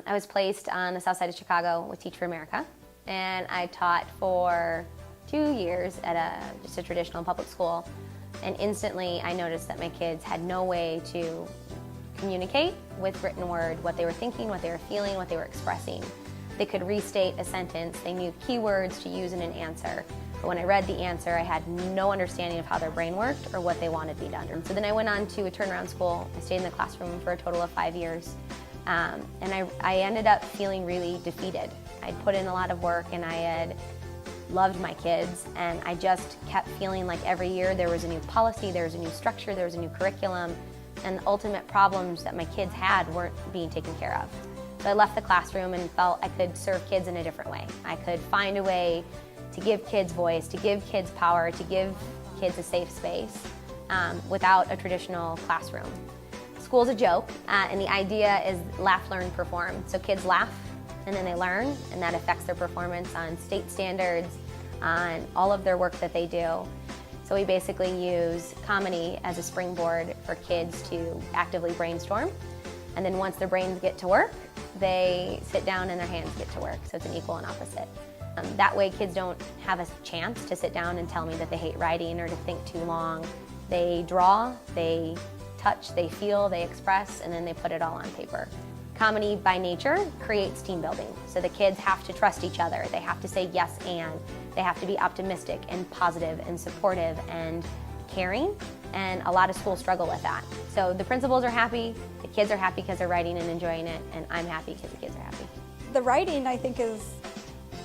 I was placed on the south side of Chicago with Teach for America, and I taught for 2 years at just a traditional public school, and instantly I noticed that my kids had no way to communicate with written word what they were thinking, what they were feeling, what they were expressing. They could restate a sentence, they knew keywords to use in an answer, but when I read the answer, I had no understanding of how their brain worked or what they wanted me to understand. So then I went on to a turnaround school. I stayed in the classroom for a total of 5 years. And I ended up feeling really defeated. I'd put in a lot of work and I had loved my kids, and I just kept feeling like every year there was a new policy, there was a new structure, there was a new curriculum, and the ultimate problems that my kids had weren't being taken care of. So I left the classroom and felt I could serve kids in a different way. I could find a way to give kids voice, to give kids power, to give kids a safe space without a traditional classroom. School's a joke, and the idea is laugh, learn, perform. So kids laugh, and then they learn, and that affects their performance on state standards, on all of their work that they do. So we basically use comedy as a springboard for kids to actively brainstorm, and then once their brains get to work, they sit down and their hands get to work. So it's an equal and opposite. That way kids don't have a chance to sit down and tell me that they hate writing or to think too long. They draw, they touch, they feel, they express, and then they put it all on paper. Comedy by nature creates team building. So the kids have to trust each other. They have to say yes and. They have to be optimistic and positive and supportive and caring, and a lot of schools struggle with that. So the principals are happy, the kids are happy because they're writing and enjoying it, and I'm happy because the kids are happy. The writing, I think,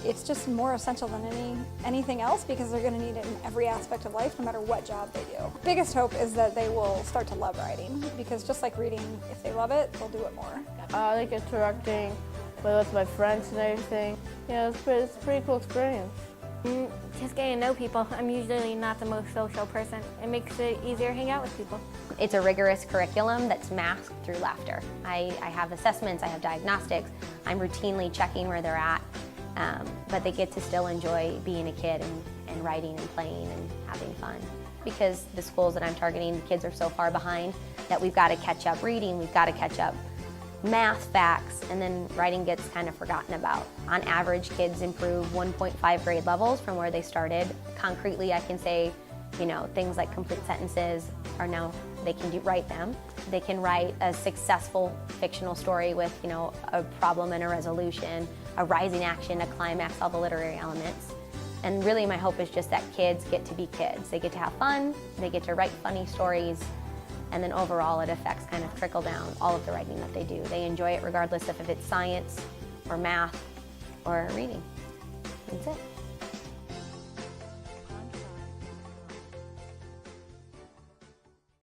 it's just more essential than anything else, because they're going to need it in every aspect of life, no matter what job they do. Biggest hope is that they will start to love writing, because just like reading, if they love it, they'll do it more. I like interacting with my friends and everything. Yeah, it's a pretty cool experience. Just getting to know people. I'm usually not the most social person. It makes it easier to hang out with people. It's a rigorous curriculum that's masked through laughter. I have assessments, I have diagnostics, I'm routinely checking where they're at, but they get to still enjoy being a kid and writing and playing and having fun. Because the schools that I'm targeting, the kids are so far behind that we've got to catch up reading, we've got to catch up math facts, and then writing gets kind of forgotten about. On average, kids improve 1.5 grade levels from where they started. Concretely, I can say, things like complete sentences are now, they can write them. They can write a successful fictional story with, a problem and a resolution, a rising action, a climax, all the literary elements. And really my hope is just that kids get to be kids. They get to have fun, they get to write funny stories, and then overall it affects kind of trickle down all of the writing that they do. They enjoy it regardless of if it's science or math or reading. That's it.